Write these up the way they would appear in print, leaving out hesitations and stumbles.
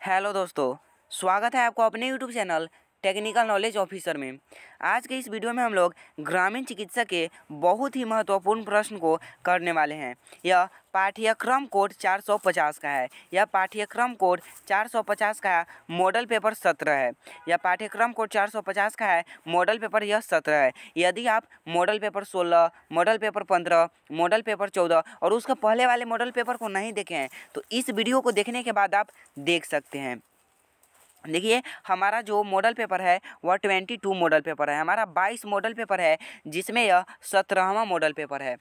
Hello दोस्तों, स्वागत है आपको अपने YouTube channel technical knowledge officer में। आज के इस वीडियो में हम लोग ग्रामीण चिकित्सा के बहुत ही महत्वपूर्ण प्रश्न को करने वाले हैं। यह पाठ्यक्रम कोड 450 का है। यह पाठ्यक्रम कोड 450 का मॉडल पेपर 17 है। यह पाठ्यक्रम कोड 450 का है, मॉडल पेपर यह 17 है। यदि आप model paper 16, model paper 15, model paper 14 और उसके पहले वाले मॉडल पेपर को नहीं देखे हैं तो इस वीडियो को देखने के बाद आप देख सकते हैं। देखिए, हमारा जो मॉडल पेपर है वह 22 मॉडल पेपर है। हमारा 22 मॉडल पेपर है जिसमें यह 17वां मॉडल पेपर है।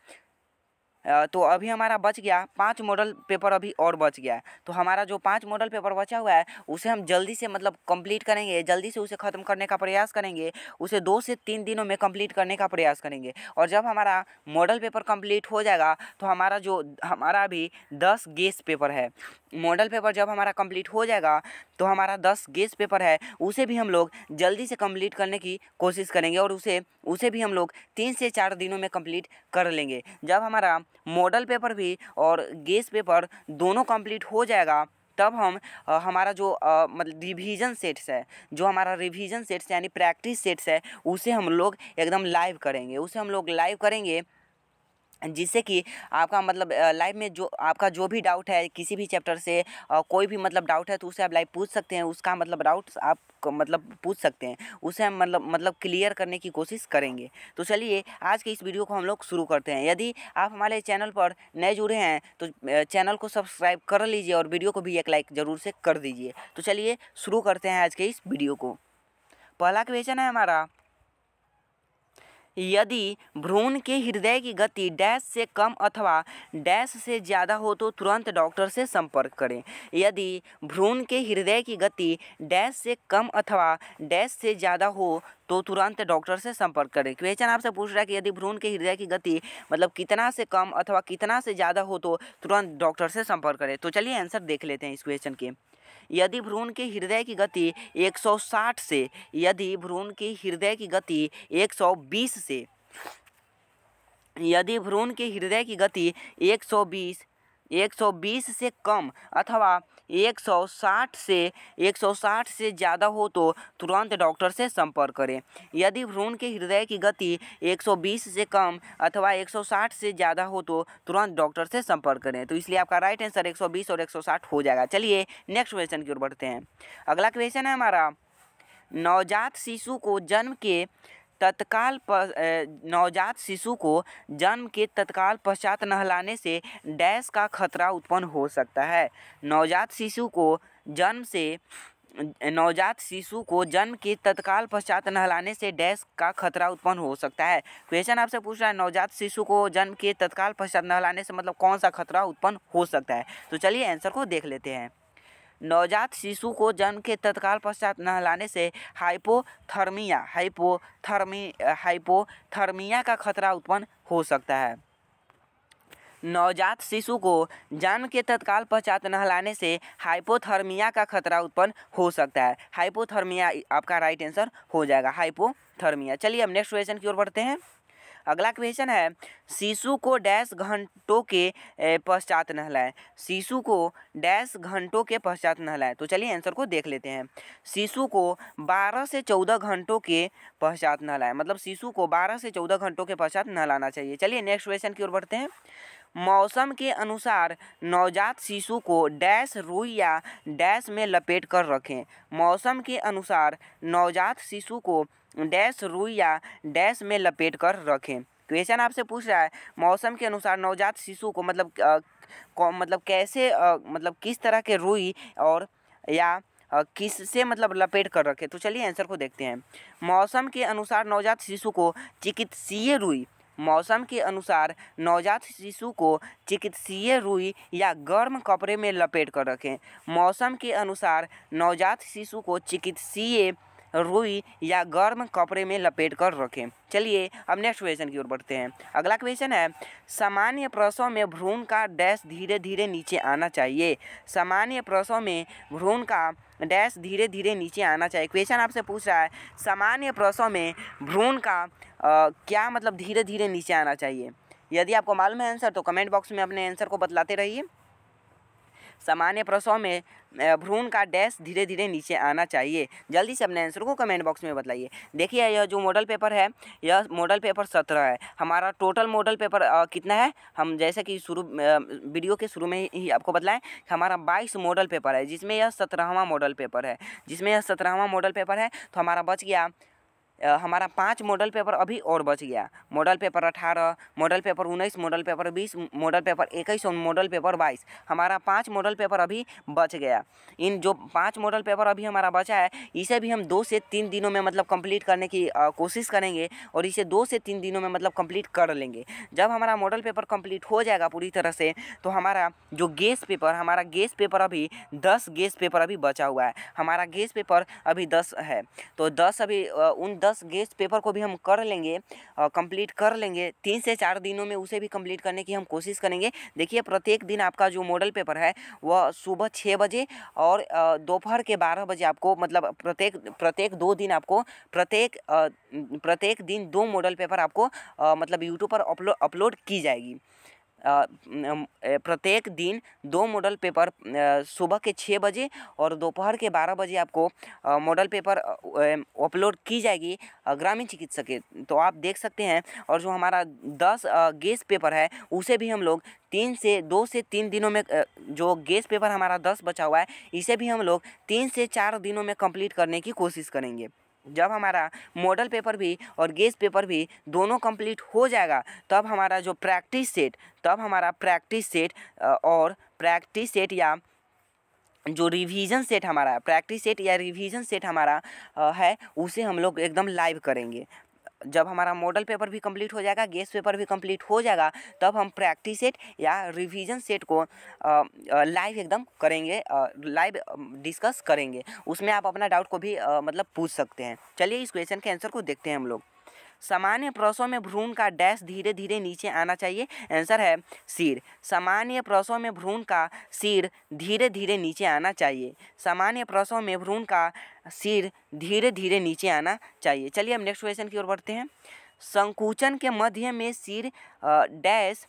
तो अभी हमारा बच गया 5 मॉडल पेपर, अभी और बच गया है। तो हमारा जो 5 मॉडल पेपर बचा हुआ है उसे हम जल्दी से कंप्लीट करेंगे, जल्दी से उसे ख़त्म करने का प्रयास करेंगे। उसे 2 से 3 दिनों में कंप्लीट करने का प्रयास करेंगे। और जब हमारा मॉडल पेपर कंप्लीट हो जाएगा तो हमारा अभी 10 गेस पेपर है। मॉडल पेपर जब हमारा कंप्लीट हो जाएगा तो हमारा 10 गेस पेपर है, उसे भी हम लोग जल्दी से कंप्लीट करने की कोशिश करेंगे और उसे भी हम लोग 3 से 4 दिनों में कंप्लीट कर लेंगे। जब हमारा मॉडल पेपर भी और गेस पेपर दोनों कंप्लीट हो जाएगा तब हम हमारा जो रिवीजन सेट्स है, जो हमारा रिवीजन सेट्स यानी प्रैक्टिस सेट्स है, उसे हम लोग एकदम लाइव करेंगे। जिससे कि आपका लाइव में जो आपका जो भी डाउट है किसी भी चैप्टर से, कोई भी डाउट है तो उसे आप लाइव पूछ सकते हैं। उसका डाउट्स आप पूछ सकते हैं, उसे हम क्लियर करने की कोशिश करेंगे। तो चलिए आज के इस वीडियो को हम लोग शुरू करते हैं। यदि आप हमारे चैनल पर नए जुड़े हैं तो चैनल को सब्सक्राइब कर लीजिए और वीडियो को भी एक लाइक ज़रूर से कर दीजिए। तो चलिए शुरू करते हैं आज के इस वीडियो को। पहला क्वेश्चन है हमारा, यदि भ्रूण के हृदय की गति डैश से कम अथवा डैश से ज़्यादा हो तो तुरंत डॉक्टर से संपर्क करें। यदि भ्रूण के हृदय की गति डैश से कम अथवा डैश से ज़्यादा हो तो तुरंत डॉक्टर से संपर्क करें। क्वेश्चन आपसे पूछ रहा है कि यदि भ्रूण के हृदय की गति कितना से कम अथवा कितना से ज़्यादा हो तो तुरंत डॉक्टर से संपर्क करें। तो चलिए आंसर देख लेते हैं इस क्वेश्चन के। यदि भ्रूण के हृदय की गति 160 से, यदि भ्रूण की हृदय की गति 120 से, यदि भ्रूण के हृदय की गति 120 से कम अथवा 160 से ज़्यादा हो तो तुरंत डॉक्टर से संपर्क करें। यदि भ्रूण के हृदय की गति 120 से कम अथवा 160 से ज़्यादा हो तो तुरंत डॉक्टर से संपर्क करें। तो इसलिए आपका राइट आंसर 120 और 160 हो जाएगा। चलिए नेक्स्ट क्वेश्चन की ओर बढ़ते हैं। अगला क्वेश्चन है हमारा, नवजात शिशु को जन्म के तत्काल पश्चात नहलाने से डैश का खतरा उत्पन्न हो सकता है। नवजात शिशु को जन्म के तत्काल पश्चात नहलाने से डैश का खतरा उत्पन्न हो सकता है। क्वेश्चन आपसे पूछ रहा है नवजात शिशु को जन्म के तत्काल पश्चात नहलाने से कौन सा खतरा उत्पन्न हो सकता है। तो चलिए आंसर को देख लेते हैं। नवजात शिशु को जन्म के तत्काल पश्चात नहलाने से हाइपोथर्मिया का खतरा उत्पन्न हो सकता है। नवजात शिशु को जन्म के तत्काल पश्चात नहलाने से हाइपोथर्मिया का खतरा उत्पन्न हो सकता है। हाइपोथर्मिया आपका राइट आंसर हो जाएगा, हाइपोथर्मिया। चलिए हम नेक्स्ट क्वेश्चन की ओर बढ़ते हैं। अगला क्वेश्चन है, शिशु को डैश घंटों के पश्चात नहलाएं। शिशु को डैश घंटों के पश्चात नहलाएं। तो चलिए आंसर को देख लेते हैं। शिशु को 12 से 14 घंटों के पश्चात नहलाएं, शिशु को 12 से 14 घंटों के पश्चात नहलाना चाहिए। चलिए नेक्स्ट क्वेश्चन की ओर बढ़ते हैं। मौसम के अनुसार नवजात शिशु को डैश रुई या डैश में लपेट कर रखें। मौसम के अनुसार नवजात शिशु को डैश रुई या डैश में लपेट कर रखें। क्वेश्चन आपसे पूछ रहा है मौसम के अनुसार नवजात शिशु को कैसे किस तरह के रुई और या किससे लपेट कर रखें। तो चलिए आंसर को देखते हैं। मौसम के अनुसार नवजात शिशु को चिकित्सीय रुई, मौसम के अनुसार नवजात शिशु को चिकित्सीय रुई या गर्म कपड़े में लपेट कर रखें। मौसम के अनुसार नवजात शिशु को चिकित्सीय रुई या गर्म कपड़े में लपेट कर रखें। चलिए अब नेक्स्ट क्वेश्चन की ओर बढ़ते हैं। अगला क्वेश्चन है, सामान्य प्रसव में भ्रूण का डैश धीरे धीरे नीचे आना चाहिए। सामान्य प्रसव में भ्रूण का डैश धीरे धीरे नीचे आना चाहिए। क्वेश्चन आपसे पूछ रहा है सामान्य प्रसव में भ्रूण का क्या धीरे धीरे नीचे आना चाहिए। यदि आपको मालूम है आंसर तो कमेंट बॉक्स में अपने आंसर को बतलाते रहिए। सामान्य प्रसव में भ्रूण का डैश धीरे धीरे नीचे आना चाहिए। जल्दी से अपने आंसर को कमेंट बॉक्स में बताइए। देखिए यह जो मॉडल पेपर है, यह मॉडल पेपर 17 है। हमारा टोटल मॉडल पेपर कितना है, हम जैसे कि वीडियो के शुरू में ही आपको बताएं कि हमारा 22 मॉडल पेपर है, जिसमें यह 17वां मॉडल पेपर है। तो हमारा बच गया हमारा 5 मॉडल पेपर अभी और बच गया। Model paper 18, model paper 19, model paper 20, model paper 21 और मॉडल पेपर 22। हमारा 5 मॉडल पेपर अभी बच गया। इन जो 5 मॉडल पेपर अभी हमारा बचा है, इसे भी हम 2 से 3 दिनों में मतलब कंप्लीट करने की कोशिश करेंगे और इसे 2 से 3 दिनों में मतलब कंप्लीट कर लेंगे। जब हमारा मॉडल पेपर कंप्लीट हो जाएगा पूरी तरह से, तो हमारा जो गेस पेपर अभी 10 गेस पेपर अभी बचा हुआ है। हमारा गेस पेपर अभी 10 है, तो 10 अभी उन 10 गेस्ट पेपर को भी हम कर लेंगे, कंप्लीट कर लेंगे। 3 से 4 दिनों में उसे भी कंप्लीट करने की हम कोशिश करेंगे। देखिए प्रत्येक दिन आपका जो मॉडल पेपर है वह सुबह 6 बजे और दोपहर के 12 बजे आपको मतलब प्रत्येक 2 दिन आपको प्रत्येक दिन 2 मॉडल पेपर आपको मतलब यूट्यूब पर अपलोड की जाएगी। प्रत्येक दिन 2 मॉडल पेपर सुबह के 6 बजे और दोपहर के 12 बजे आपको मॉडल पेपर अपलोड की जाएगी ग्रामीण चिकित्सक के। तो आप देख सकते हैं। और जो हमारा 10 गेस पेपर है, उसे भी हम लोग 2 से 3 दिनों में जो गेस पेपर हमारा 10 बचा हुआ है, इसे भी हम लोग 3 से 4 दिनों में कंप्लीट करने की कोशिश करेंगे। जब हमारा मॉडल पेपर भी और गेस पेपर भी दोनों कंप्लीट हो जाएगा, तब हमारा प्रैक्टिस सेट या जो रिवीजन सेट हमारा है, उसे हम लोग एकदम लाइव करेंगे। जब हमारा मॉडल पेपर भी कंप्लीट हो जाएगा, गेस पेपर भी कंप्लीट हो जाएगा, तब हम प्रैक्टिस सेट या रिवीजन सेट को लाइव एकदम करेंगे, लाइव डिस्कस करेंगे। उसमें आप अपना डाउट को भी मतलब पूछ सकते हैं। चलिए इस क्वेश्चन के आंसर को देखते हैं हम लोग। सामान्य प्रसव में भ्रूण का डैश धीरे धीरे नीचे आना चाहिए। आंसर है सिर। सामान्य प्रसव में भ्रूण का सिर धीरे धीरे नीचे आना चाहिए। सामान्य प्रसव में भ्रूण का सिर धीरे धीरे नीचे आना चाहिए। चलिए हम नेक्स्ट क्वेश्चन की ओर बढ़ते हैं। संकुचन के मध्य में सिर डैश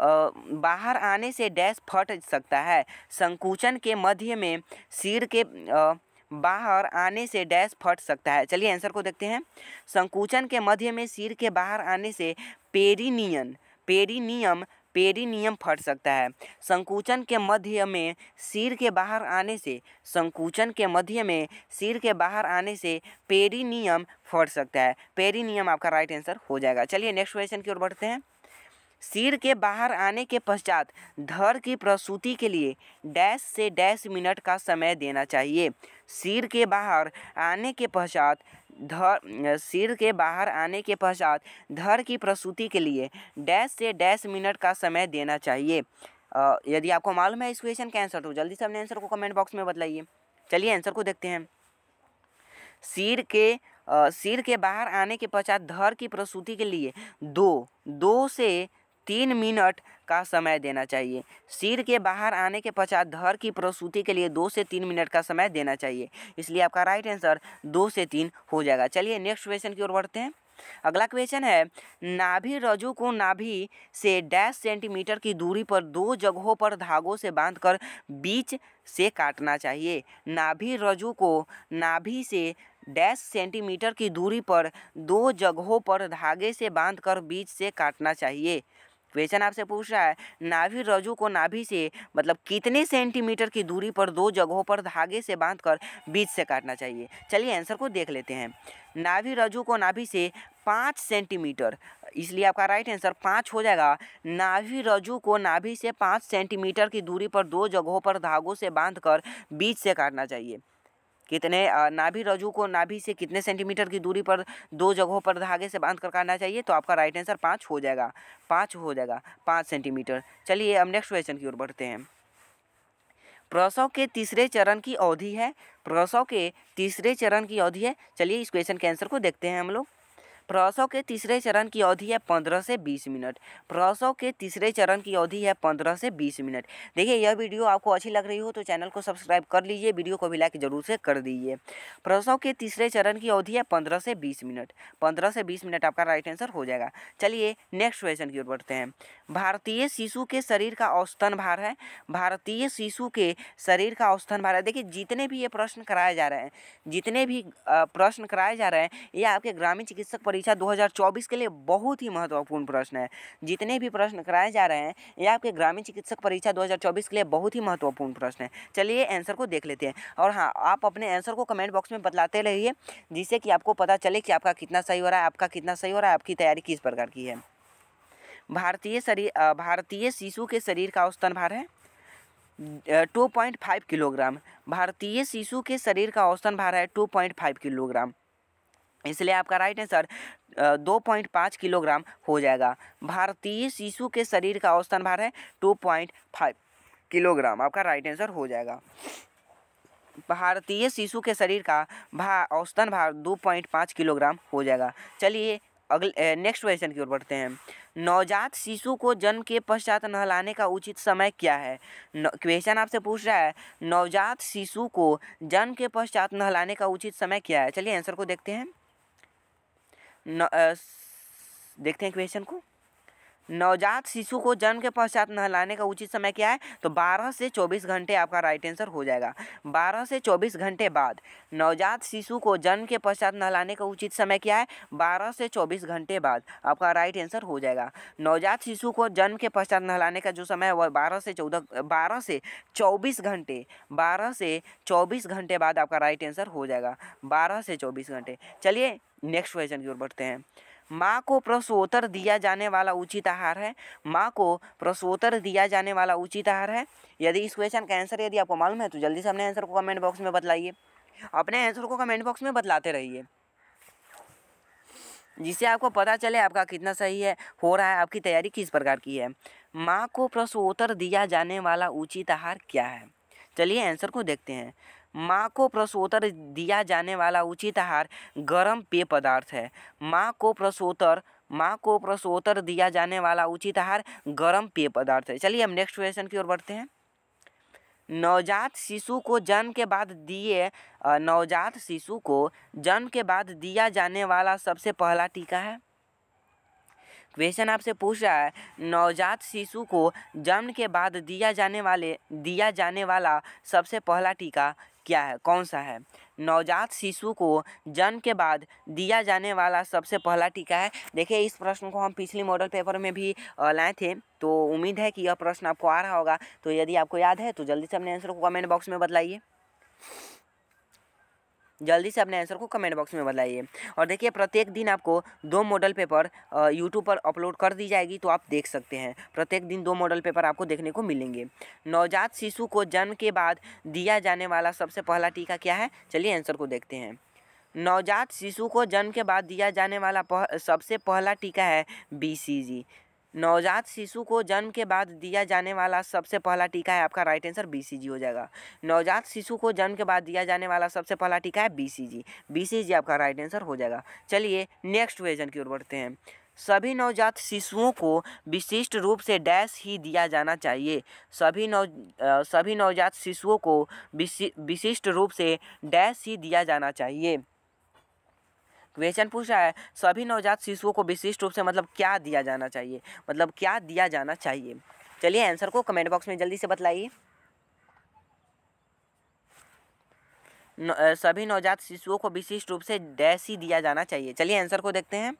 बाहर आने से डैश फट सकता है। संकुचन के मध्य में सिर के बाहर आने से डैश फट सकता है। चलिए आंसर को देखते हैं। संकुचन के मध्य में सिर के बाहर आने से पेरिनियम फट सकता है। संकुचन के मध्य में सिर के बाहर आने से पेरिनियम फट सकता है। पेरिनियम आपका राइट आंसर हो जाएगा। चलिए नेक्स्ट क्वेश्चन की ओर बढ़ते हैं। सिर के बाहर आने के पश्चात धड़ की प्रसूति के लिए डैश से डैश मिनट का समय देना चाहिए। सिर के बाहर आने के पश्चात धड़ की प्रसूति के लिए डैश से डैश मिनट का समय देना चाहिए। यदि आपको मालूम है इस क्वेश्चन का आंसर, तो जल्दी से अपने आंसर को कमेंट बॉक्स में बताइए। चलिए आंसर को देखते हैं। सिर के बाहर आने के पश्चात धड़ की प्रसूति के लिए 2 से 3 मिनट का समय देना चाहिए। सिर के बाहर आने के पश्चात धड़ की प्रसूति के लिए 2 से 3 मिनट का समय देना चाहिए। इसलिए आपका राइट आंसर 2 से 3 हो जाएगा। चलिए नेक्स्ट क्वेश्चन की ओर बढ़ते हैं। अगला क्वेश्चन है, नाभि रज्जु को नाभि से डैश सेंटीमीटर की दूरी पर 2 जगहों पर धागों से बांधकर बीच से काटना चाहिए। नाभि रज्जु को नाभि से डैश सेंटीमीटर की दूरी पर 2 जगहों पर धागे से बांधकर बीच से काटना चाहिए। क्वेश्चन आपसे पूछ रहा है, नाभि रज्जु को नाभि से मतलब कितने सेंटीमीटर की दूरी पर 2 जगहों पर धागे से बांधकर बीच से काटना चाहिए। चलिए आंसर को देख लेते हैं। नाभि रज्जु को नाभि से 5 सेंटीमीटर, इसलिए आपका राइट आंसर 5 हो जाएगा। नाभि रज्जु को नाभि से 5 सेंटीमीटर की दूरी पर 2 जगहों पर धागों से बांधकर बीच से काटना चाहिए। नाभि रज्जु को नाभि से कितने सेंटीमीटर की दूरी पर 2 जगहों पर धागे से बांध कर काटना चाहिए, तो आपका राइट आंसर 5 हो जाएगा। 5 सेंटीमीटर। चलिए अब नेक्स्ट क्वेश्चन की ओर बढ़ते हैं। प्रसव के तीसरे चरण की अवधि है। चलिए इस क्वेश्चन के आंसर को देखते हैं हम लोग। प्रसव के तीसरे चरण की अवधि है 15 से 20 मिनट। प्रसव के तीसरे चरण की अवधि है 15 से 20 मिनट। देखिए यह वीडियो आपको अच्छी लग रही हो तो चैनल को सब्सक्राइब कर लीजिए, वीडियो को भी लाइक जरूर से कर दीजिए। प्रसव के तीसरे चरण की अवधि है 15 से 20 मिनट। 15 से 20 मिनट आपका राइट आंसर हो जाएगा। चलिए नेक्स्ट क्वेश्चन की ओर बढ़ते हैं। भारतीय शिशु के शरीर का औसतन भार है। भारतीय शिशु के शरीर का औसतन भार है। देखिए जितने भी ये प्रश्न कराए जा रहे हैं, जितने भी प्रश्न कराए जा रहे हैं, ये आपके ग्रामीण चिकित्सक परीक्षा 2024 के लिए बहुत ही महत्वपूर्ण प्रश्न है। जितने भी प्रश्न कराए जा रहे हैं ये आपके ग्रामीण चिकित्सक परीक्षा 2024 के लिए बहुत ही महत्वपूर्ण प्रश्न है। चलिए आंसर को देख लेते हैं। और हाँ, आप अपने आंसर को कमेंट बॉक्स में बतलाते रहिए, जिससे कि आपको पता चले कि आपका कितना सही हो रहा है, आपका कितना सही हो रहा है, आपकी तैयारी किस प्रकार की है। भारतीय शिशु के शरीर का औसतन भार है 2.5 किलोग्राम। भारतीय शिशु के शरीर का औसतन भार है 2.5 किलोग्राम, इसलिए आपका राइट आंसर 2.5 किलोग्राम हो जाएगा। भारतीय शिशु के शरीर का औसतन भार है 2.5 किलोग्राम, आपका राइट आंसर हो जाएगा। भारतीय शिशु के शरीर का औसतन भार 2.5 किलोग्राम हो जाएगा। चलिए अगले नेक्स्ट क्वेश्चन की ओर बढ़ते हैं। नवजात शिशु को जन्म के पश्चात नहलाने का उचित समय क्या है? क्वेश्चन आपसे पूछ रहा है नवजात शिशु को जन्म के पश्चात नहलाने का उचित समय क्या है। चलिए आंसर को देखते हैं। देखते हैं क्वेश्चन को। नवजात शिशु को जन्म के पश्चात नहलाने का उचित समय क्या है? तो 12 से 24 घंटे आपका राइट आंसर हो जाएगा। 12 से 24 घंटे बाद नवजात शिशु को जन्म के पश्चात नहलाने का उचित समय क्या है? 12 से 24 घंटे बाद आपका राइट आंसर हो जाएगा। नवजात शिशु को जन्म के पश्चात नहलाने का जो समय है वह 12 से 24 घंटे बाद आपका राइट आंसर हो जाएगा। 12 से 24 घंटे। चलिए नेक्स्ट क्वेश्चन की ओर बढ़ते हैं। माँ को प्रसूतर दिया जाने वाला उचित आहार है। माँ को प्रसूतर दिया जाने वाला उचित आहार है। यदि इस क्वेश्चन का आंसर यदि आपको मालूम है तो जल्दी से अपने आंसर को कमेंट बॉक्स में बतलाइए। अपने आंसर को कमेंट बॉक्स में बतलाते रहिए, जिससे आपको पता चले आपका कितना सही है हो रहा है, आपकी तैयारी किस प्रकार की है। माँ को प्रसूतर दिया जाने वाला उचित आहार क्या है? चलिए आंसर को देखते हैं। माँ को प्रसूतर दिया जाने वाला उचित आहार गर्म पेय पदार्थ है। माँ को प्रसूतर दिया जाने वाला उचित आहार गर्म पेय पदार्थ है। चलिए हम नेक्स्ट क्वेश्चन की ओर बढ़ते हैं। नवजात शिशु को जन्म के बाद दिया जाने वाला सबसे पहला टीका है। क्वेश्चन आपसे पूछ रहा है नवजात शिशु को जन्म के बाद दिया जाने वाला सबसे पहला टीका क्या है, कौन सा है? नवजात शिशु को जन्म के बाद दिया जाने वाला सबसे पहला टीका है। देखिए इस प्रश्न को हम पिछले मॉडल पेपर में भी लाए थे, तो उम्मीद है कि यह प्रश्न आपको आ रहा होगा। तो यदि आपको याद है तो जल्दी से अपने आंसर को कमेंट बॉक्स में बतलाइए। और देखिए प्रत्येक दिन आपको 2 मॉडल पेपर यूट्यूब पर अपलोड कर दी जाएगी, तो आप देख सकते हैं। प्रत्येक दिन 2 मॉडल पेपर आपको देखने को मिलेंगे। नवजात शिशु को जन्म के बाद दिया जाने वाला सबसे पहला टीका क्या है? चलिए आंसर को देखते हैं। नवजात शिशु को जन्म के बाद दिया जाने वाला सबसे पहला टीका है BCG। नवजात शिशु को जन्म के बाद दिया जाने वाला सबसे पहला टीका है, आपका राइट आंसर BCG हो जाएगा। नवजात शिशु को जन्म के बाद दिया जाने वाला सबसे पहला टीका है BCG आपका राइट आंसर हो जाएगा। चलिए नेक्स्ट क्वेश्चन की ओर बढ़ते हैं। सभी नवजात शिशुओं को विशिष्ट रूप से डैश ही दिया जाना चाहिए। सभी नवजात शिशुओं को विशिष्ट रूप से डैश ही दिया जाना चाहिए। क्वेश्चन पूछ रहा है सभी नवजात शिशुओं को विशिष्ट रूप से मतलब क्या दिया जाना चाहिए, मतलब क्या दिया जाना चाहिए। चलिए आंसर को कमेंट बॉक्स में जल्दी से बतलाइए। सभी नवजात शिशुओं को विशिष्ट रूप से डैश ही दिया जाना चाहिए। चलिए आंसर को देखते हैं।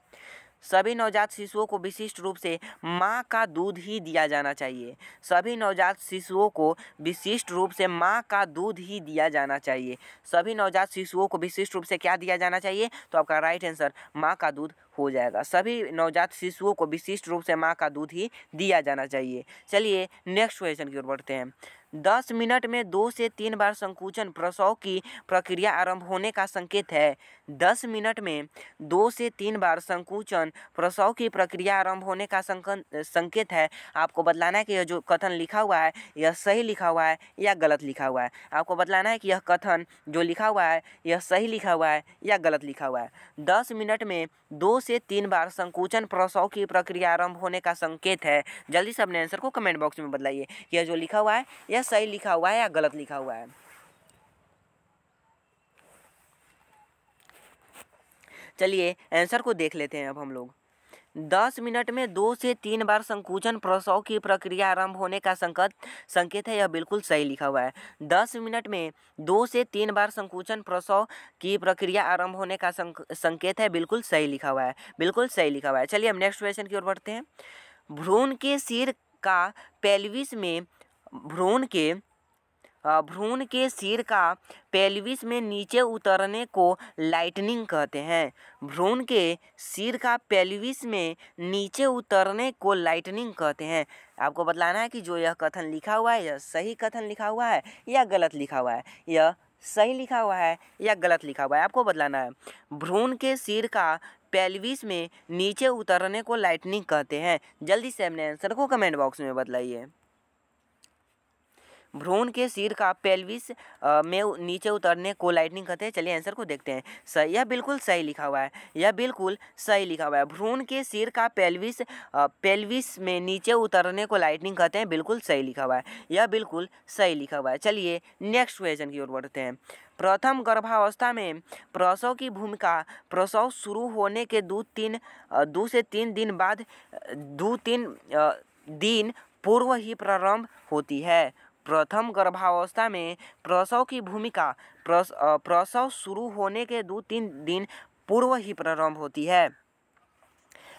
सभी नवजात शिशुओं को विशिष्ट रूप से माँ का दूध ही दिया जाना चाहिए। सभी नवजात शिशुओं को विशिष्ट रूप से माँ का दूध ही दिया जाना चाहिए। सभी नवजात शिशुओं को विशिष्ट रूप से क्या दिया जाना चाहिए? तो आपका राइट आंसर माँ का दूध हो जाएगा। सभी नवजात शिशुओं को विशिष्ट रूप से माँ का दूध ही दिया जाना चाहिए। चलिए नेक्स्ट क्वेश्चन की ओर बढ़ते हैं। 10 मिनट में 2 से 3 बार संकुचन प्रसव की प्रक्रिया आरंभ होने का संकेत है। 10 मिनट में 2 से 3 बार संकुचन प्रसव की प्रक्रिया आरंभ होने का संकेत है। आपको बतलाना है कि यह जो कथन लिखा हुआ है यह सही लिखा हुआ है या गलत लिखा हुआ है। आपको बतलाना है कि यह कथन जो लिखा हुआ है यह सही लिखा हुआ है या गलत लिखा हुआ है। 10 मिनट में 2 से 3 बार संकुचन प्रसव की प्रक्रिया आरंभ होने का संकेत है। जल्दी से अपने आंसर को कमेंट बॉक्स में बतलाइए। यह जो लिखा हुआ है यह सही लिखा हुआ है या गलत लिखा हुआ है। चलिए आंसर को देख लेते हैं अब हम लोग। 10 मिनट में 2 से 3 बार संकुचन प्रसव की प्रक्रिया आरंभ होने का संकेत है, यह बिल्कुल सही लिखा हुआ है। 10 मिनट में 2 से 3 बार संकुचन प्रसव की प्रक्रिया आरंभ होने का संकेत है, बिल्कुल सही लिखा हुआ है, बिल्कुल सही लिखा हुआ है। चलिए हम नेक्स्ट क्वेश्चन की ओर बढ़ते हैं। भ्रूण के सिर का पेल्विस में भ्रूण के सिर का पेल्विस में नीचे उतरने को लाइटनिंग कहते हैं। भ्रूण के सिर का पेल्विस में नीचे उतरने को लाइटनिंग कहते हैं। आपको बतलाना है कि जो यह कथन लिखा हुआ है यह सही कथन लिखा हुआ है या गलत लिखा हुआ है। यह सही लिखा हुआ है या गलत लिखा हुआ है, आपको बतलाना है। भ्रूण के सिर का पेल्विस में नीचे उतरने को लाइटनिंग कहते हैं। जल्दी से अपने आंसर को कमेंट बॉक्स में बतलाइए। भ्रूण के सिर का पेल्विस में नीचे उतरने को लाइटनिंग कहते हैं। चलिए आंसर को देखते हैं। सही, यह बिल्कुल सही लिखा हुआ है, यह बिल्कुल सही लिखा हुआ है। भ्रूण के सिर का पेल्विस में नीचे उतरने को लाइटनिंग कहते हैं, बिल्कुल सही लिखा हुआ है, यह बिल्कुल सही लिखा हुआ है। चलिए नेक्स्ट क्वेश्चन की ओर बढ़ते हैं। प्रथम गर्भावस्था में प्रसव की भूमिका प्रसव शुरू होने के 2 से 3 दिन बाद 2-3 दिन पूर्व ही प्रारंभ होती है। प्रथम गर्भावस्था में प्रसव की भूमिका प्रसव शुरू होने के 2-3 दिन पूर्व ही प्रारंभ होती है।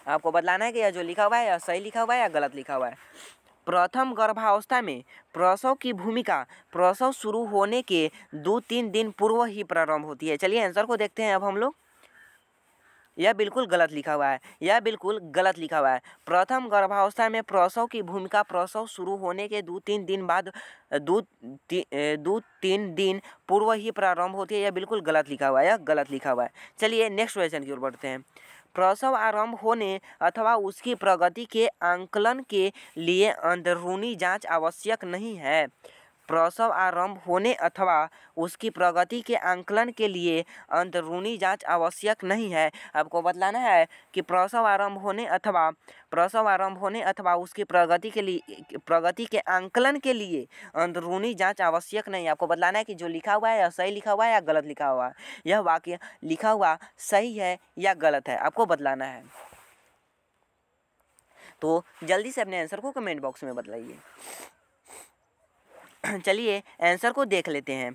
आपको बतलाना है कि यह जो लिखा हुआ है यह सही लिखा हुआ है या गलत लिखा हुआ है। प्रथम गर्भावस्था में प्रसव की भूमिका प्रसव शुरू होने के 2-3 दिन पूर्व ही प्रारंभ होती है। चलिए आंसर को देखते हैं अब हम लोग। यह बिल्कुल गलत लिखा हुआ है, यह बिल्कुल गलत लिखा हुआ है। प्रथम गर्भावस्था में प्रसव की भूमिका प्रसव शुरू होने के 2-3 दिन बाद 2-3 दिन पूर्व ही प्रारंभ होती है, यह बिल्कुल गलत लिखा हुआ है, यह गलत लिखा हुआ है। चलिए नेक्स्ट क्वेश्चन की ओर बढ़ते हैं। प्रसव आरंभ होने अथवा उसकी प्रगति के आंकलन के लिए अंदरूनी जांच आवश्यक नहीं है। प्रसव आरंभ होने अथवा उसकी प्रगति के आंकलन के लिए अंदरूनी जांच आवश्यक नहीं है। आपको बतलाना है कि प्रसव आरंभ होने अथवा उसकी प्रगति के आंकलन के लिए अंदरूनी जांच आवश्यक नहीं है। आपको बतलाना है कि जो लिखा हुआ है यह सही लिखा हुआ है या गलत लिखा हुआ है। यह वाक्य लिखा हुआ सही है या गलत है, आपको बतलाना है। तो जल्दी से अपने आंसर को कमेंट बॉक्स में बतलाइए। चलिए आंसर को देख लेते हैं।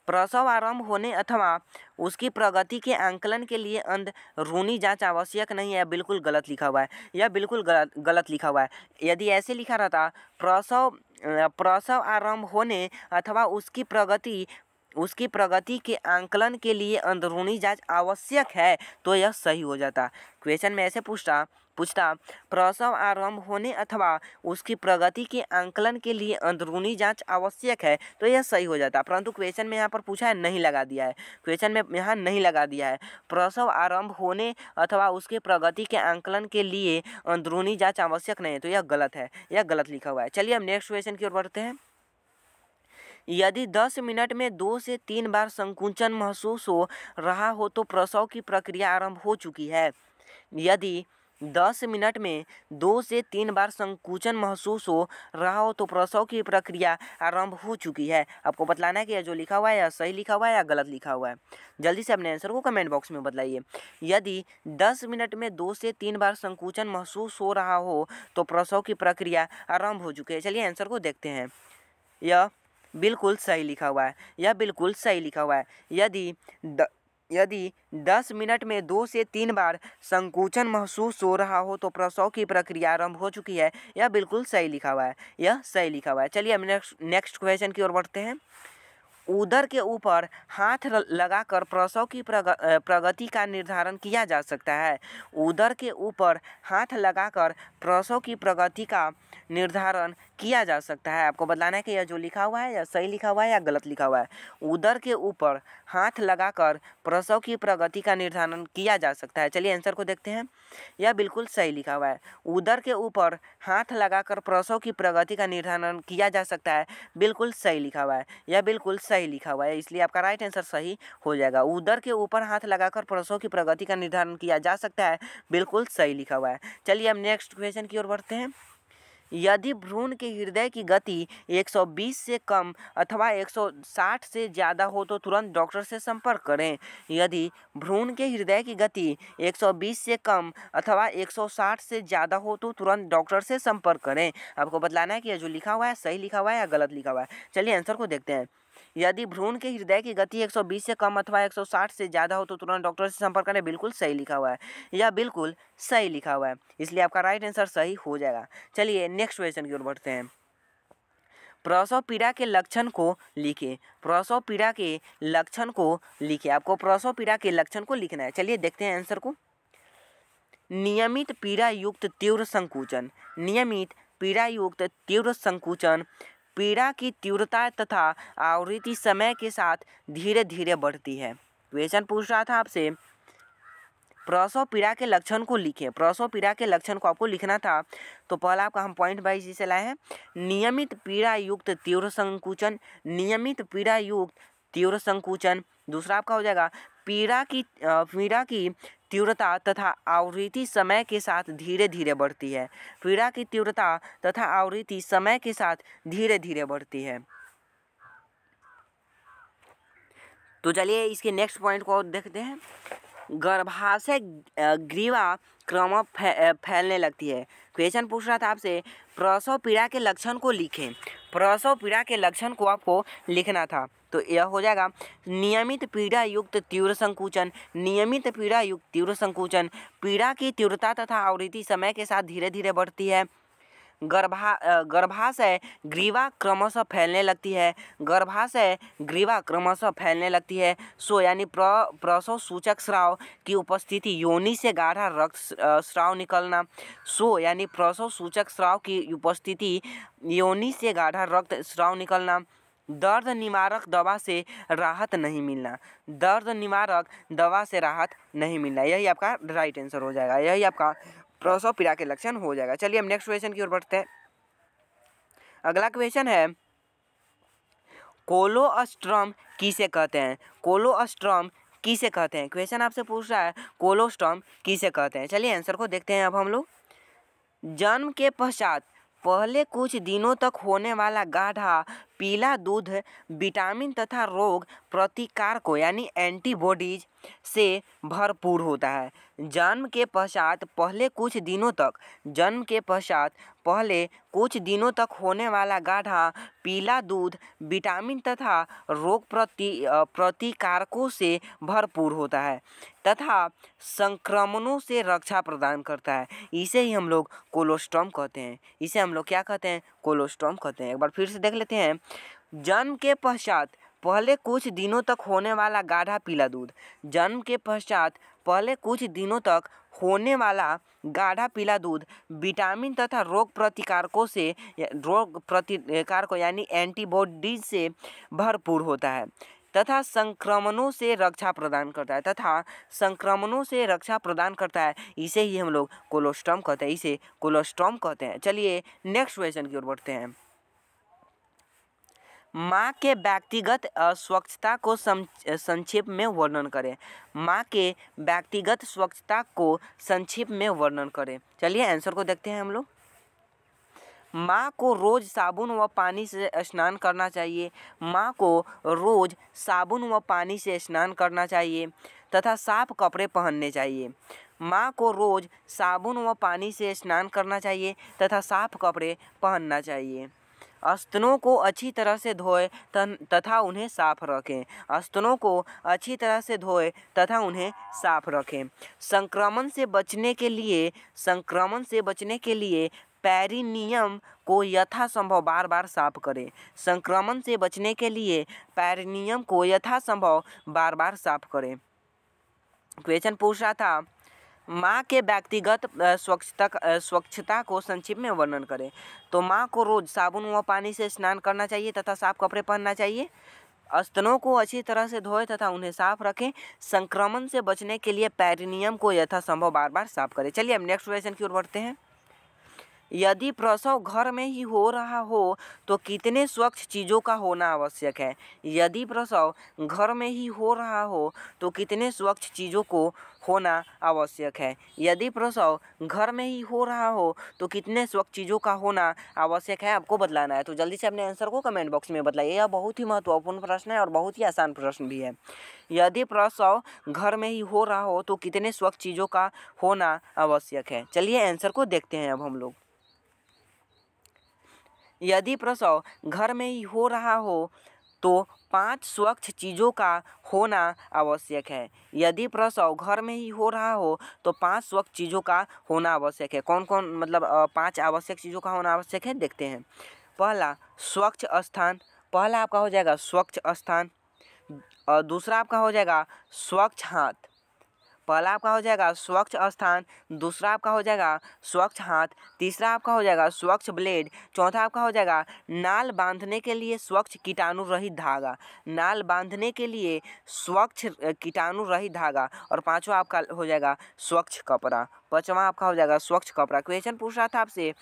प्रसव आरंभ होने अथवा उसकी प्रगति के आंकलन के लिए अंदरूनी जांच आवश्यक नहीं है, बिल्कुल गलत लिखा हुआ है, यह बिल्कुल गलत लिखा हुआ है। यदि ऐसे लिखा रहता प्रसव आरंभ होने अथवा उसकी प्रगति के आंकलन के लिए अंदरूनी जांच आवश्यक है तो यह सही हो जाता। क्वेश्चन में ऐसे पूछता प्रसव आरंभ होने अथवा उसकी प्रगति के आंकलन के लिए अंदरूनी जांच आवश्यक है तो यह सही हो जाता, परंतु क्वेश्चन में यहाँ पर पूछा है नहीं लगा दिया है। क्वेश्चन में यहाँ नहीं लगा दिया है। प्रसव आरंभ होने अथवा उसके प्रगति के आंकलन के लिए अंदरूनी जांच आवश्यक नहीं है, तो यह गलत है, यह गलत लिखा हुआ है। चलिए हम नेक्स्ट क्वेश्चन की ओर बढ़ते हैं। यदि 10 मिनट में 2 से 3 बार संकुचन महसूस हो रहा हो तो प्रसव की प्रक्रिया आरंभ हो चुकी है। यदि 10 मिनट में 2 से 3 बार संकुचन महसूस हो रहा हो तो प्रसव की प्रक्रिया आरंभ हो चुकी है। आपको बतलाना है कि यह जो लिखा हुआ है यह सही लिखा हुआ है या गलत लिखा हुआ है। जल्दी से अपने आंसर को कमेंट बॉक्स में बतलाइए। यदि 10 मिनट में 2 से 3 बार संकुचन महसूस हो रहा हो तो प्रसव की प्रक्रिया आरंभ हो चुकी है। चलिए आंसर को देखते हैं। यह बिल्कुल सही लिखा हुआ है, यह बिल्कुल सही लिखा हुआ है। यदि 10 मिनट में 2 से 3 बार संकुचन महसूस हो रहा हो तो प्रसव की प्रक्रिया आरंभ हो चुकी है, यह बिल्कुल सही लिखा हुआ है, यह सही लिखा हुआ है। चलिए हम नेक्स्ट क्वेश्चन की ओर बढ़ते हैं। उदर के ऊपर हाथ लगाकर प्रसव की प्रगति का निर्धारण किया जा सकता है। उदर के ऊपर हाथ लगाकर प्रसव की प्रगति का निर्धारण किया जा सकता है। आपको बताना है कि यह जो लिखा हुआ है या सही लिखा हुआ है या गलत लिखा हुआ है। उदर के ऊपर हाथ लगाकर प्रसव की प्रगति का निर्धारण किया जा सकता है। चलिए आंसर को देखते हैं। यह बिल्कुल सही लिखा हुआ है। उदर के ऊपर हाथ लगाकर प्रसव की प्रगति का निर्धारण किया जा सकता है, बिल्कुल सही लिखा हुआ है। यह बिल्कुल सही लिखा हुआ है, इसलिए आपका राइट आंसर सही हो जाएगा। उदर के ऊपर हाथ लगाकर प्रसव की प्रगति का निर्धारण किया जा सकता है, बिल्कुल सही लिखा हुआ है। चलिए हम नेक्स्ट क्वेश्चन की ओर बढ़ते हैं। यदि भ्रूण के हृदय की गति 120 से कम अथवा 160 से ज़्यादा हो तो तुरंत डॉक्टर से संपर्क करें। यदि भ्रूण के हृदय की गति 120 से कम अथवा 160 से ज़्यादा हो तो तुरंत डॉक्टर से संपर्क करें। आपको बतलाना है कि यह जो लिखा हुआ है सही लिखा हुआ है या गलत लिखा हुआ है। चलिए आंसर को देखते हैं। यदि भ्रूण के हृदय की गति 120 से कम अथवा 160 से ज़्यादा हो तो तुरंत डॉक्टर से संपर्क करें, बिल्कुल सही लिखा हुआ है। यह बिल्कुल सही लिखा हुआ है, इसलिए आपका राइट आंसर सही हो जाएगा। चलिए नेक्स्ट क्वेश्चन की ओर बढ़ते हैं। प्रसव पीड़ा के लक्षण को लिखिए। प्रसव पीड़ा के लक्षण को लिखिए। आपको प्रसव पीड़ा के लक्षण को लिखना है। चलिए देखते हैं आंसर को। नियमित पीड़ा युक्त तीव्र संकुचन। नियमित पीड़ा युक्त तीव्र संकुचन। पीड़ा की तीव्रता तथा आवृत्ति समय के साथ धीरे धीरे बढ़ती है। क्वेश्चन पूछ रहा था आपसे, प्रसव पीड़ा के लक्षण को लिखिए। प्रसव पीड़ा के लक्षण को आपको लिखना था, तो पहला आपका हम पॉइंट वाइज इसे लाए हैं। नियमित पीड़ा युक्त तीव्र संकुचन। नियमित पीड़ा युक्त तीव्र संकुचन। दूसरा आपका हो जाएगा पीड़ा की तीव्रता तथा आवृत्ति समय के साथ धीरे धीरे बढ़ती है। पीड़ा की तीव्रता तथा आवृत्ति समय के साथ धीरे धीरे बढ़ती है। तो चलिए इसके नेक्स्ट पॉइंट को देखते हैं। गर्भाशय ग्रीवा क्रमशः फैलने लगती है। क्वेश्चन पूछ रहा था आपसे, प्रसव पीड़ा के लक्षण को लिखें। प्रसव पीड़ा के लक्षण को आपको लिखना था, तो यह हो जाएगा नियमित पीड़ा युक्त तीव्र संकुचन। नियमित पीड़ा युक्त तीव्र संकुचन। पीड़ा की तीव्रता तथा आवृत्ति समय के साथ धीरे धीरे बढ़ती है। गर्भाशय ग्रीवा क्रमशः फैलने लगती है। गर्भाशय ग्रीवा क्रमशः फैलने लगती है। सो यानी प्रसव सूचक स्राव की उपस्थिति। योनि से गाढ़ा रक्त स्राव निकलना। सो यानी प्रसव सूचक स्राव की उपस्थिति। योनि से गाढ़ा रक्त स्राव निकलना। दर्द निवारक दवा से राहत नहीं मिलना। दर्द निवारक दवा से राहत नहीं मिलना। यही आपका राइट आंसर हो जाएगा। यही आपका प्रसव पीड़ा के लक्षण हो जाएगा। चलिए हम नेक्स्ट क्वेश्चन की ओर बढ़ते हैं। अगला क्वेश्चन है, कोलोस्ट्रम किसे कहते हैं? कोलोस्ट्रम किसे कहते हैं? क्वेश्चन आपसे पूछ रहा है कोलोस्ट्रम किसे कहते हैं। चलिए आंसर को देखते हैं अब हम लोग। जन्म के पश्चात पहले कुछ दिनों तक होने वाला गाढ़ा पीला दूध विटामिन तथा रोग प्रतिकार को यानी एंटीबॉडीज से भरपूर होता है। जन्म के पश्चात पहले कुछ दिनों तक होने वाला गाढ़ा पीला दूध विटामिन तथा रोग प्रतिकारकों से भरपूर होता है तथा संक्रमणों से रक्षा प्रदान करता है। इसे ही हम लोग कोलोस्ट्रम कहते हैं। इसे हम लोग क्या कहते हैं? कोलोस्ट्रम कहते हैं। एक बार फिर से देख लेते हैं। जन्म के पश्चात पहले कुछ दिनों तक होने वाला गाढ़ा पीला दूध। जन्म के पश्चात पहले कुछ दिनों तक होने वाला गाढ़ा पीला दूध विटामिन तथा रोग प्रतिकारकों यानी एंटीबॉडीज से भरपूर होता है तथा संक्रमणों से रक्षा प्रदान करता है। इसे ही हम लोग कोलोस्ट्रम कहते हैं। इसे कोलोस्ट्रम कहते हैं। चलिए नेक्स्ट क्वेश्चन की ओर बढ़ते हैं। माँ के व्यक्तिगत स्वच्छता को संक्षेप में वर्णन करें। माँ के व्यक्तिगत स्वच्छता को संक्षेप में वर्णन करें। चलिए आंसर को देखते हैं हम लोग। माँ को रोज साबुन व पानी से स्नान करना चाहिए। माँ को रोज साबुन व पानी से स्नान करना चाहिए तथा साफ कपड़े पहनने चाहिए। माँ को रोज साबुन व पानी से स्नान करना चाहिए तथा साफ कपड़े पहनना चाहिए। स्तनों को अच्छी तरह से धोएं तथा उन्हें साफ रखें। स्तनों को अच्छी तरह से धोएं तथा उन्हें साफ रखें। संक्रमण से बचने के लिए पेरिनियम को यथासंभव बार बार साफ करें। संक्रमण से बचने के लिए पेरिनियम को यथासंभव बार बार साफ करें। क्वेश्चन पूछ रहा था माँ के व्यक्तिगत स्वच्छता को संक्षिप्त में वर्णन करें। तो माँ को रोज साबुन व पानी से स्नान करना चाहिए तथा साफ कपड़े पहनना चाहिए। स्तनों को अच्छी तरह से धोएं तथा उन्हें साफ रखें। संक्रमण से बचने के लिए पेरिनियम को यथासंभव बार बार साफ करें। चलिए अब नेक्स्ट क्वेश्चन की ओर बढ़ते हैं। यदि प्रसव घर में ही हो रहा हो तो कितने स्वच्छ चीज़ों का होना आवश्यक है। यदि प्रसव घर में ही हो रहा हो तो कितने स्वच्छ चीज़ों को होना आवश्यक है। यदि प्रसव घर में ही हो रहा हो तो कितने स्वच्छ चीज़ों का होना आवश्यक है, आपको बतलाना है। तो जल्दी से अपने आंसर को कमेंट बॉक्स में बताइए। यह बहुत ही महत्वपूर्ण प्रश्न है और बहुत ही आसान प्रश्न भी है। यदि प्रसव घर में ही हो रहा हो तो कितने स्वच्छ चीज़ों का होना आवश्यक है। चलिए आंसर को देखते हैं अब हम लोग। यदि प्रसव घर में ही हो रहा हो तो 5 स्वच्छ चीज़ों का होना आवश्यक है। यदि प्रसव घर में ही हो रहा हो तो 5 स्वच्छ चीज़ों का होना आवश्यक है। कौन कौन मतलब 5 आवश्यक चीज़ों का होना आवश्यक है, देखते हैं। पहला स्वच्छ स्थान, पहला आपका हो जाएगा स्वच्छ स्थान। दूसरा आपका हो जाएगा स्वच्छ हाथ। पहला आपका हो जाएगा स्वच्छ स्थान, दूसरा आपका हो जाएगा स्वच्छ हाथ, तीसरा आपका हो जाएगा स्वच्छ ब्लेड, चौथा आपका हो जाएगा नाल बांधने के लिए स्वच्छ कीटाणु रहित धागा, नाल बांधने के लिए स्वच्छ कीटाणु रहित धागा, और पांचवा आपका हो जाएगा स्वच्छ कपड़ा। पांचवा आपका हो जाएगा स्वच्छ कपड़ा। क्वेश्चन पूछ रहा था आपसे,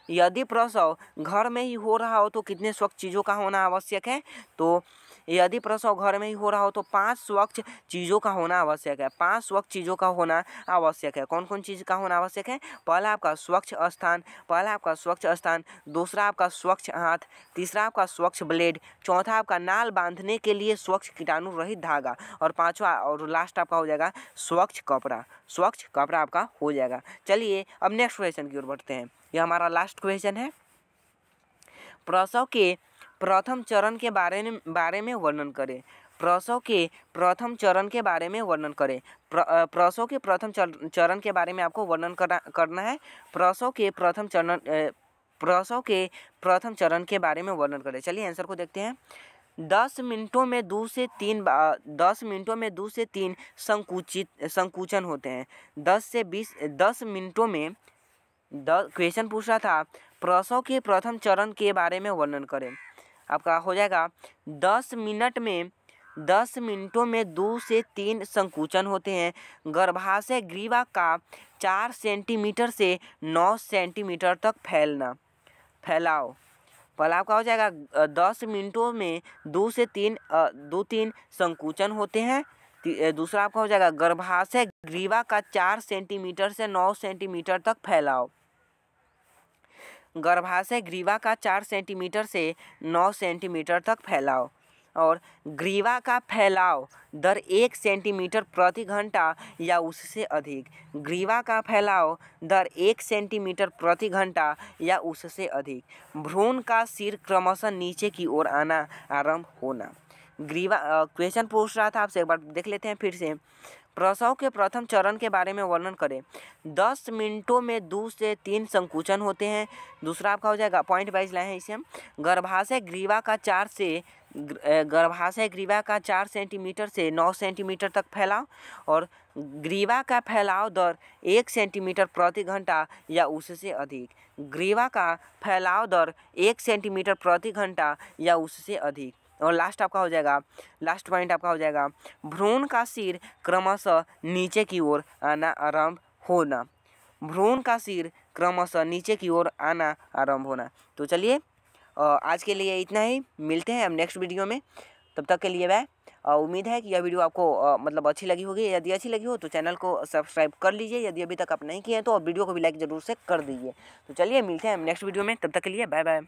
यदि प्रसव घर में ही हो रहा हो तो कितने स्वच्छ चीज़ों का होना आवश्यक है। तो यदि प्रसव घर में ही हो रहा हो तो 5 स्वच्छ चीज़ों का होना आवश्यक है। 5 स्वच्छ चीज़ों का होना आवश्यक है। कौन कौन चीज़ का होना आवश्यक है? पहला आपका स्वच्छ स्थान, पहला आपका स्वच्छ स्थान, दूसरा आपका स्वच्छ हाथ, तीसरा आपका स्वच्छ ब्लेड, चौथा आपका नाल बांधने के लिए स्वच्छ कीटाणु रहित धागा, और पांचवा और लास्ट आपका हो जाएगा स्वच्छ कपड़ा। स्वच्छ कपड़ा आपका हो जाएगा। चलिए अब नेक्स्ट क्वेश्चन की ओर बढ़ते हैं। यह हमारा लास्ट क्वेश्चन है। प्रसव के प्रथम चरण के बारे में वर्णन करें। प्रसव के प्रथम चरण के बारे में वर्णन करें। प्रसव के प्रथम चरण के बारे में आपको वर्णन करना है। प्रसव के प्रथम चरण के बारे में वर्णन करें। चलिए आंसर को देखते हैं। 10 मिनटों में 2 से 3 संकुचन होते हैं। 10 मिनटों में क्वेश्चन पूछ रहा था प्रसव के प्रथम चरण के बारे में वर्णन करें। आपका हो जाएगा 10 मिनटों में 2 से 3 संकुचन होते हैं। गर्भाशय ग्रीवा का 4 सेंटीमीटर से 9 सेंटीमीटर तक फैलाव। पहला आपका हो जाएगा 10 मिनटों में 2 से 3 संकुचन होते हैं। दूसरा आपका हो जाएगा गर्भाशय ग्रीवा का 4 सेंटीमीटर से 9 सेंटीमीटर तक फैलाव। गर्भाशय ग्रीवा का 4 सेंटीमीटर से 9 सेंटीमीटर तक फैलाव, और ग्रीवा का फैलाव दर 1 सेंटीमीटर प्रति घंटा या उससे अधिक। ग्रीवा का फैलाव दर 1 सेंटीमीटर प्रति घंटा या उससे अधिक। भ्रूण का सिर क्रमशः नीचे की ओर आना आरंभ होना। ग्रीवा क्वेश्चन पूछ रहा था आपसे, एक बार देख लेते हैं फिर से। प्रसव के प्रथम चरण के बारे में वर्णन करें। 10 मिनटों में 2 से 3 संकुचन होते हैं। दूसरा आपका हो जाएगा, पॉइंट वाइज लाए हैं इसे हम। गर्भाशय ग्रीवा का 4 सेंटीमीटर से 9 सेंटीमीटर तक फैलाव, और ग्रीवा का फैलाव दर 1 सेंटीमीटर प्रति घंटा या उससे अधिक। ग्रीवा का फैलाव दर 1 सेंटीमीटर प्रति घंटा या उससे अधिक। और लास्ट आपका हो जाएगा, लास्ट पॉइंट आपका हो जाएगा भ्रूण का सिर क्रमशः नीचे की ओर आना आरंभ होना। भ्रूण का सिर क्रमशः नीचे की ओर आना आरंभ होना। तो चलिए आज के लिए इतना ही, मिलते हैं हम नेक्स्ट वीडियो में। तब तक के लिए बाय। उम्मीद है कि यह वीडियो आपको मतलब अच्छी लगी होगी। यदि अच्छी लगी हो तो चैनल को सब्सक्राइब कर लीजिए। यदि अभी तक आप नहीं किए हैं तो वीडियो को भी लाइक जरूर से कर दीजिए। तो चलिए मिलते हैं हम नेक्स्ट वीडियो में। तब तक के लिए बाय बाय।